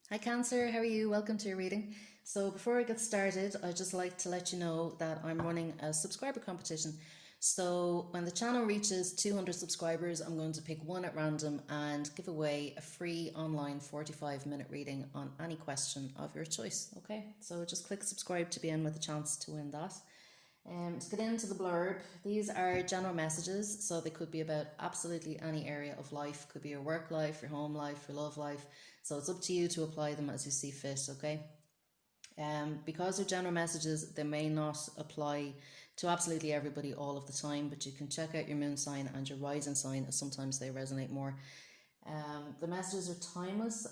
Hi Cancer, how are you? Welcome to your reading. So before I get started, I'd just like to let you know that I'm running a subscriber competition. So when the channel reaches 200 subscribers, I'm going to pick one at random and give away a free online 45-minute reading on any question of your choice. Okay, so just click subscribe to be in with a chance to win that. To get into the blurb, these are general messages, so they could be about absolutely any area of life. Could be your work life, your home life, your love life. So it's up to you to apply them as you see fit, okay? Because they're general messages, they may not apply to absolutely everybody all of the time, but you can check out your moon sign and your rising sign, as sometimes they resonate more. The messages are timeless.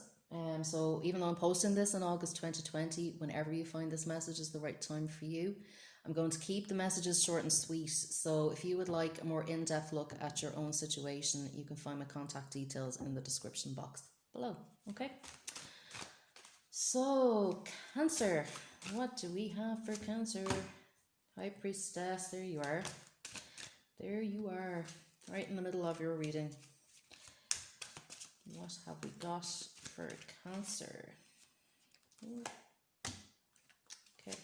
So even though I'm posting this in August 2020, whenever you find this message is the right time for you, I'm going to keep the messages short and sweet. So if you would like a more in-depth look at your own situation, you can find my contact details in the description box below. Okay. So Cancer, what do we have for Cancer? High Priestess, there you are. There you are, right in the middle of your reading. What have we got for Cancer? Okay.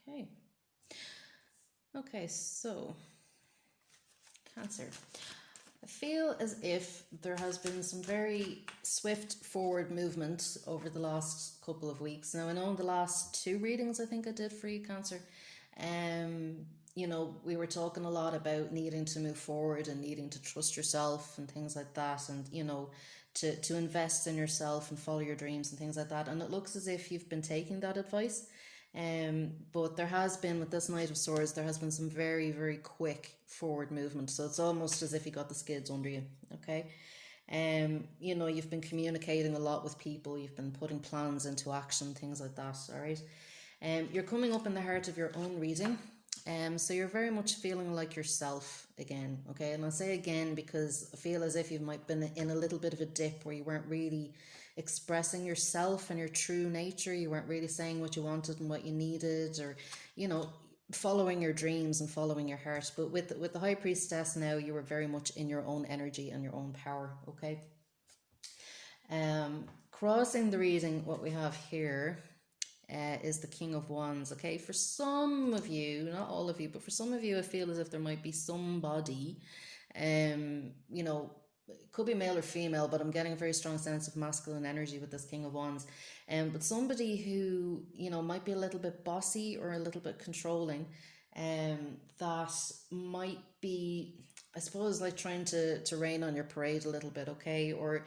Okay. Okay, so Cancer. I feel as if there has been some very swift forward movement over the last couple of weeks. Now, I know in the last two readings I think I did for you, Cancer, we were talking a lot about needing to move forward and needing to trust yourself and things like that, and to invest in yourself and follow your dreams and things like that. And it looks as if you've been taking that advice. But there has been, with this Knight of Swords, there has been some very, very quick forward movement. So it's almost as if you got the skids under you, okay? You've been communicating a lot with people, you've been putting plans into action, things like that, all right? You're coming up in the heart of your own reading. So you're very much feeling like yourself again, okay? And I'll say again because I feel as if you might have been in a little bit of a dip where you weren't really expressing yourself and your true nature. You weren't really saying what you wanted and what you needed, or, following your dreams and following your heart. But with the High Priestess now, you were very much in your own energy and your own power, okay? Crossing the reading, what we have here is the King of Wands. Okay, for some of you, not all of you, but for some of you, I feel as if there might be somebody, it could be male or female, but I'm getting a very strong sense of masculine energy with this King of Wands. But somebody who, might be a little bit bossy or a little bit controlling, that might be, I suppose, like trying to rain on your parade a little bit, okay? Or,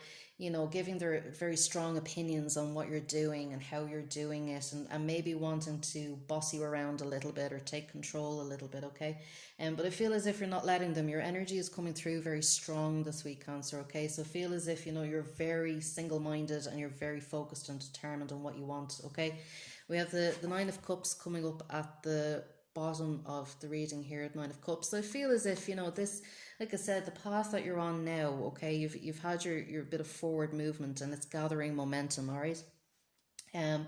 giving their very strong opinions on what you're doing and how you're doing it, and maybe wanting to boss you around a little bit or take control a little bit, okay? But I feel as if you're not letting them. Your energy is coming through very strong this week, Cancer, okay? So feel as if, you're very single-minded and you're very focused and determined on what you want, okay? We have the Nine of Cups coming up at the bottom of the reading here at Nine of Cups. So I feel as if, this, like I said, the path that you're on now, okay, you've had your bit of forward movement and it's gathering momentum, all right? And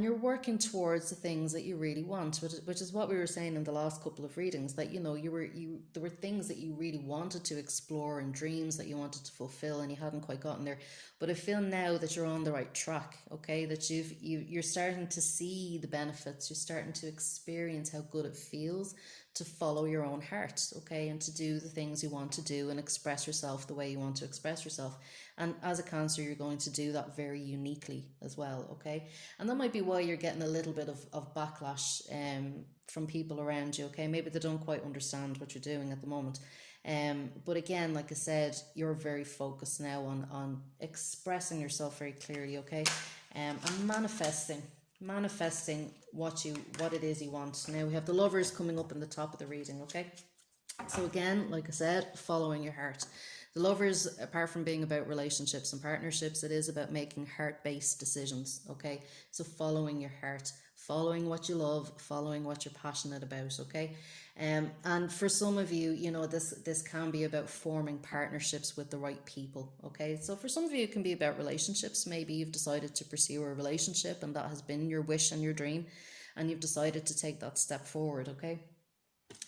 you're working towards the things that you really want, which is what we were saying in the last couple of readings, that there were things that you really wanted to explore and dreams that you wanted to fulfill and you hadn't quite gotten there. But I feel now that you're on the right track, okay, that you're starting to see the benefits, you're starting to experience how good it feels to follow your own heart, okay, and to do the things you want to do and express yourself the way you want to express yourself. And as a Cancer, you're going to do that very uniquely as well, okay? And that might be why you're getting a little bit of backlash from people around you, okay? Maybe they don't quite understand what you're doing at the moment. But again, like I said, you're very focused now on expressing yourself very clearly, okay? And manifesting what it is you want. Now we have the Lovers coming up in the top of the reading, okay? So again, like I said, following your heart. The Lovers, apart from being about relationships and partnerships, it is about making heart-based decisions, okay? So following your heart, following what you love, following what you're passionate about, okay? And for some of you, this can be about forming partnerships with the right people, okay? So for some of you, it can be about relationships. Maybe you've decided to pursue a relationship and that has been your wish and your dream, and you've decided to take that step forward, okay?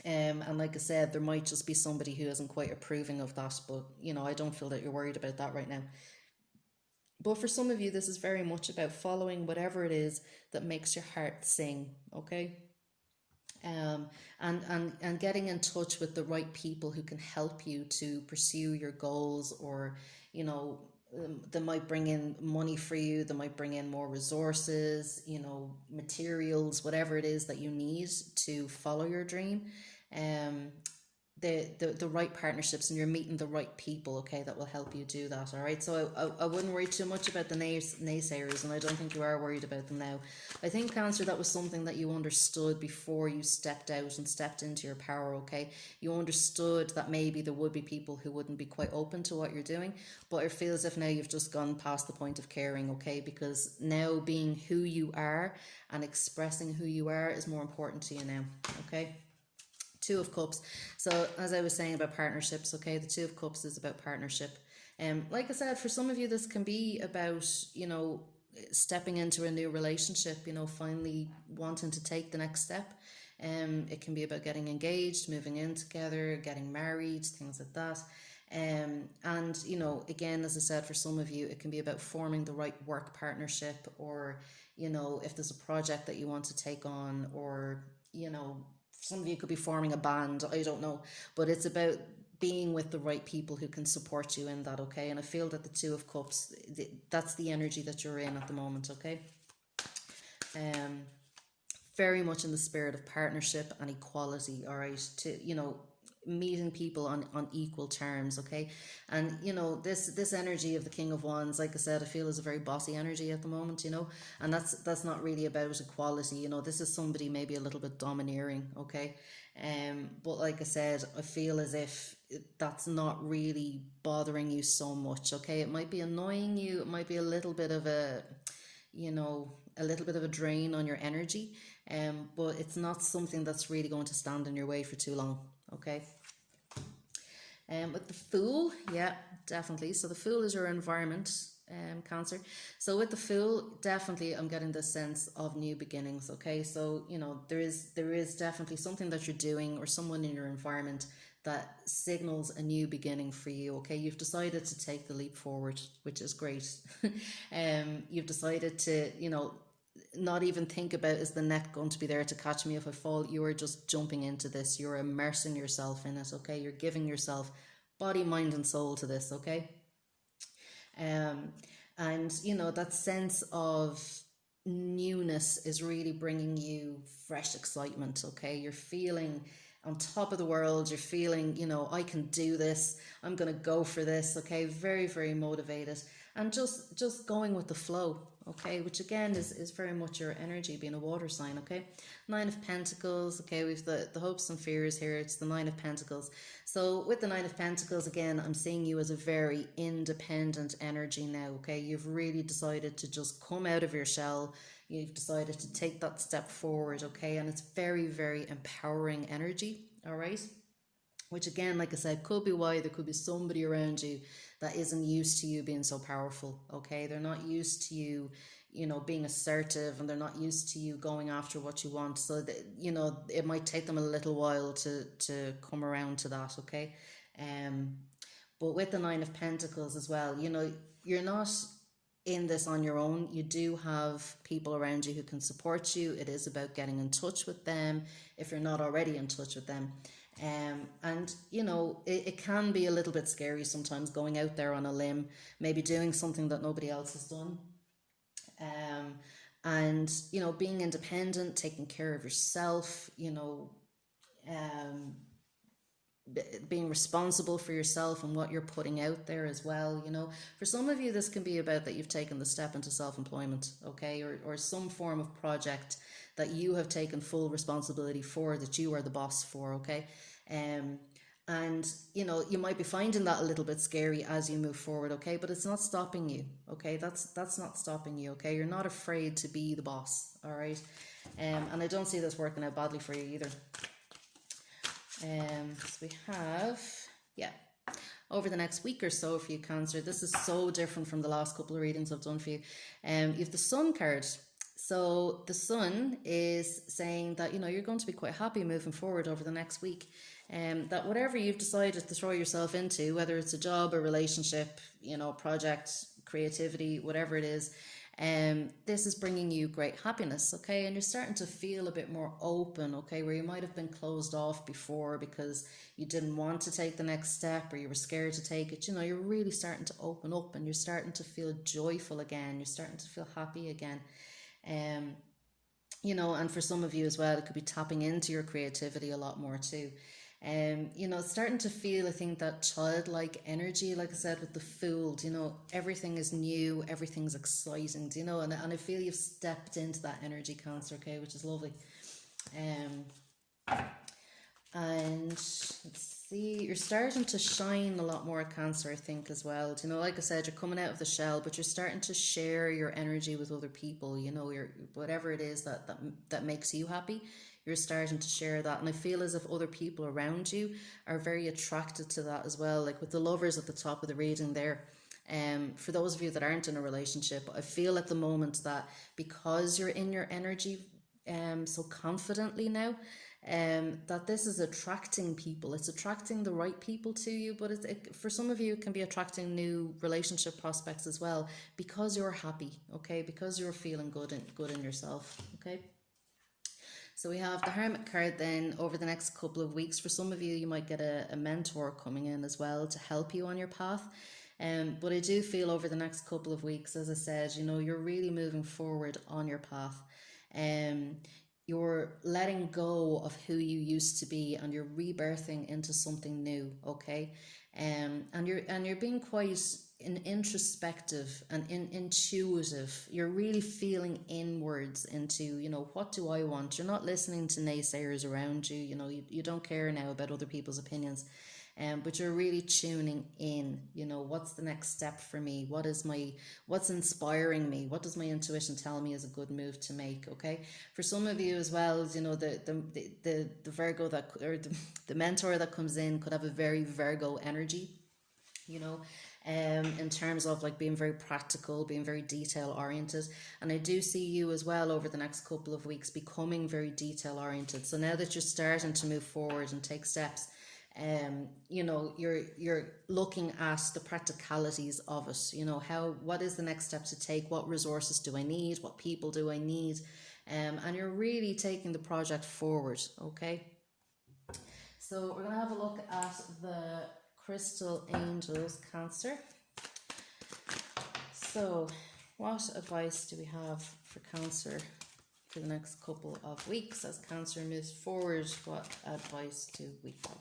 And like I said, there might just be somebody who isn't quite approving of that, but I don't feel that you're worried about that right now. But for some of you, this is very much about following whatever it is that makes your heart sing, okay? um, and getting in touch with the right people who can help you to pursue your goals, or they might bring in money for you, they might bring in more resources, materials, whatever it is that you need to follow your dream. um, the right partnerships, and you're meeting the right people, okay, that will help you do that. All right, so I wouldn't worry too much about the naysayers, and I don't think you are worried about them now. I think, Cancer, that was something that you understood before you stepped out and stepped into your power, okay? You understood that maybe there would be people who wouldn't be quite open to what you're doing, but it feels as if now you've just gone past the point of caring, okay? Because now being who you are and expressing who you are is more important to you now, okay? Two of Cups. So as I was saying about partnerships, okay, the Two of Cups is about partnership. Like I said, for some of you, this can be about, stepping into a new relationship, finally wanting to take the next step. It can be about getting engaged, moving in together, getting married, things like that. And, again, as I said, for some of you, it can be about forming the right work partnership, or, if there's a project that you want to take on, or, some of you could be forming a band, I don't know. But it's about being with the right people who can support you in that, okay? And I feel that the Two of Cups, that's the energy that you're in at the moment, okay? Very much in the spirit of partnership and equality, all right? To, meeting people on equal terms, okay? And this energy of the King of Wands, like I said, I feel is a very bossy energy at the moment, and that's not really about equality. This is somebody maybe a little bit domineering, okay? But like I said, I feel as if that's not really bothering you so much, okay? It might be annoying you, it might be a little bit of a little bit of a drain on your energy, but it's not something that's really going to stand in your way for too long, okay? With the Fool, yeah, definitely. So the Fool is your environment, Cancer. So with the Fool, definitely I'm getting this sense of new beginnings, okay? So, there is definitely something that you're doing, or someone in your environment, that signals a new beginning for you, okay? You've decided to take the leap forward, which is great. You've decided to, not even think about, is the net going to be there to catch me if I fall? You are just jumping into this. You're immersing yourself in it, okay? You're giving yourself body, mind, and soul to this, okay? And that sense of newness is really bringing you fresh excitement, okay? You're feeling on top of the world. You're feeling, I can do this, I'm gonna go for this, okay? Very, very motivated, and just going with the flow, okay? Which again is very much your energy, being a water sign, okay? Nine of Pentacles, okay? We've the hopes and fears here. It's the Nine of Pentacles. So with the Nine of Pentacles, again, I'm seeing you as a very independent energy now, okay? You've really decided to just come out of your shell. You've decided to take that step forward, okay? And it's very, very empowering energy, all right? Which again, like I said, could be why there could be somebody around you that isn't used to you being so powerful, okay? They're not used to you, being assertive, and they're not used to you going after what you want. So that, it might take them a little while to come around to that, okay? But with the Nine of Pentacles as well, you're not in this on your own. You do have people around you who can support you. It is about getting in touch with them if you're not already in touch with them. And it can be a little bit scary sometimes, going out there on a limb, maybe doing something that nobody else has done. And being independent, taking care of yourself, being responsible for yourself and what you're putting out there as well. For some of you, this can be about that you've taken the step into self-employment, okay? Or some form of project that you have taken full responsibility for, that you are the boss for, okay? And you might be finding that a little bit scary as you move forward, okay? But it's not stopping you, okay? That's not stopping you, okay? You're not afraid to be the boss, all right? And I don't see this working out badly for you either. So we have, yeah, over the next week or so for you, Cancer. This is so different from the last couple of readings I've done for you. You have the Sun card. So the sun is saying that, you know, you're going to be quite happy moving forward over the next week. That whatever you've decided to throw yourself into, whether it's a job, a relationship, you know, project, creativity, whatever it is, this is bringing you great happiness, okay? And you're starting to feel a bit more open, okay, where you might have been closed off before because you didn't want to take the next step or you were scared to take it. You know, you're really starting to open up and you're starting to feel joyful again. You're starting to feel happy again. Um, you know, and for some of you as well, it could be tapping into your creativity a lot more too. You know, starting to feel, I think, that childlike energy, like I said, with the Fooled, you know, everything is new, everything's exciting, you know, and I feel you've stepped into that energy, Cancer, okay, which is lovely. Um, and let's see, you're starting to shine a lot more, Cancer, I think, as well. You know, like I said, you're coming out of the shell, but you're starting to share your energy with other people. You know, your whatever it is that makes you happy, you're starting to share that. And I feel as if other people around you are very attracted to that as well. Like with the Lovers at the top of the reading there. For those of you that aren't in a relationship, I feel at the moment that because you're in your energy so confidently now, that this is attracting people. It's attracting the right people to you, but for some of you, it can be attracting new relationship prospects as well because you're happy, okay? Because you're feeling good in yourself, okay? So we have the Hermit card then over the next couple of weeks. For some of you, you might get a mentor coming in as well to help you on your path. But I do feel over the next couple of weeks, as I said, you know, you're really moving forward on your path. You're letting go of who you used to be and you're rebirthing into something new, okay? And you're being quite introspective and intuitive. You're really feeling inwards into, you know, what do I want? You're not listening to naysayers around you. You know, you don't care now about other people's opinions. But you're really tuning in, you know, what's the next step for me? What's inspiring me? What does my intuition tell me is a good move to make? Okay. For some of you as well, you know, the Virgo that, or the mentor that comes in could have a very Virgo energy, you know, in terms of like being very practical, being very detail oriented. And I do see you as well over the next couple of weeks becoming very detail oriented. So now that you're starting to move forward and take steps, you know, you're looking at the practicalities of it. You know, what is the next step to take? What resources do I need? What people do I need? And you're really taking the project forward. Okay. So we're gonna have a look at the Crystal Angels, Cancer. So, what advice do we have for Cancer for the next couple of weeks as Cancer moves forward? What advice do we have?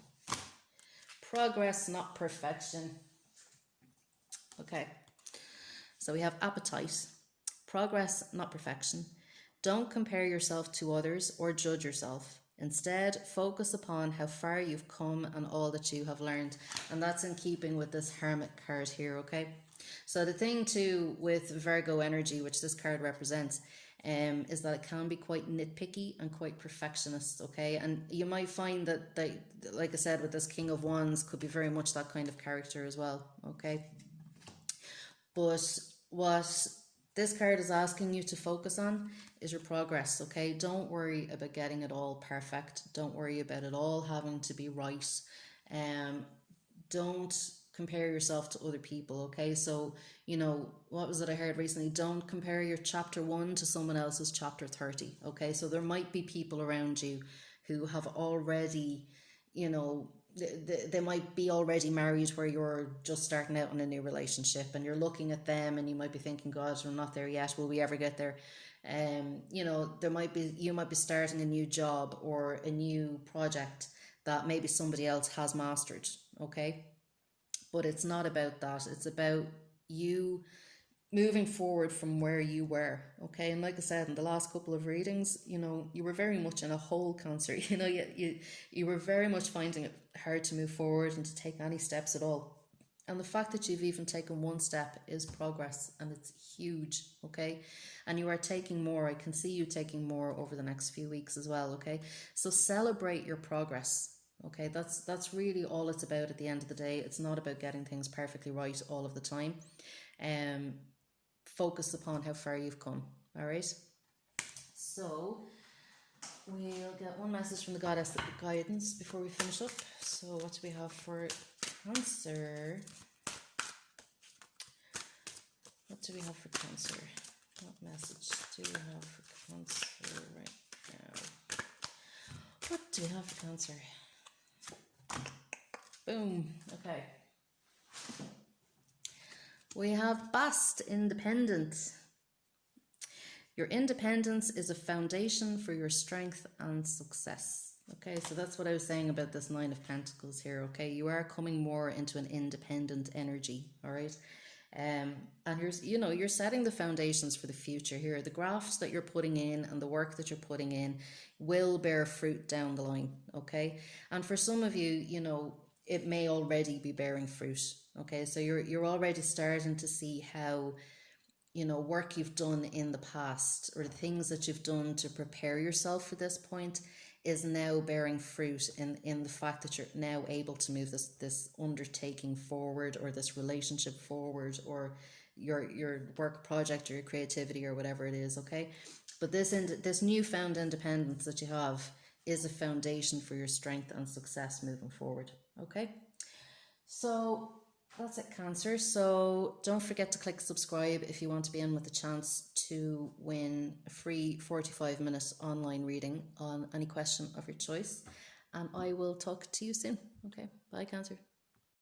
Progress, not perfection. Okay, so we have appetite. Progress, not perfection. Don't compare yourself to others or judge yourself. Instead, focus upon how far you've come and all that you have learned. And that's in keeping with this Hermit card here, okay? So the thing too with Virgo energy, which this card represents, is that it can be quite nitpicky and quite perfectionist, okay? And you might find that, like I said, with this King of Wands, could be very much that kind of character as well, okay? But what this card is asking you to focus on is your progress, okay? Don't worry about getting it all perfect. Don't worry about it all having to be right. Don't compare yourself to other people, okay? So, you know, what was it I heard recently? Don't compare your chapter 1 to someone else's chapter 30, okay? So there might be people around you who have already, you know, they might be already married where you're just starting out in a new relationship and you're looking at them and you might be thinking, God, we're not there yet. Will we ever get there? You know, you might be starting a new job or a new project that maybe somebody else has mastered, okay? But it's not about that. It's about you moving forward from where you were, okay? And like I said in the last couple of readings, you know, you were very much in a hole, Cancer. You know, you were very much finding it hard to move forward and to take any steps at all. And the fact that you've even taken one step is progress, and it's huge, okay? And you are taking more. I can see you taking more over the next few weeks as well, okay? So celebrate your progress, okay? That's really all it's about at the end of the day. It's not about getting things perfectly right all of the time. Focus upon how far you've come, all right? So we'll get one message from the goddess guidance before we finish up. So what do we have for Cancer? What do we have for Cancer? What message do we have for Cancer right now? What do we have for Cancer? Boom. Okay. We have Bast, independent. Your independence is a foundation for your strength and success. Okay, so that's what I was saying about this Nine of Pentacles here. Okay, you are coming more into an independent energy. All right. And you're setting the foundations for the future here. The grafts that you're putting in and the work that you're putting in will bear fruit down the line. Okay. And for some of you, it may already be bearing fruit. Okay. So you're already starting to see how, work you've done in the past or the things that you've done to prepare yourself for this point is now bearing fruit in the fact that you're now able to move this undertaking forward, or this relationship forward, or your work project or your creativity or whatever it is. Okay, but this newfound independence that you have is a foundation for your strength and success moving forward. Okay, so that's it, Cancer. So don't forget to click subscribe if you want to be in with a chance to win a free 45-minute online reading on any question of your choice. And I will talk to you soon. Okay, bye, Cancer.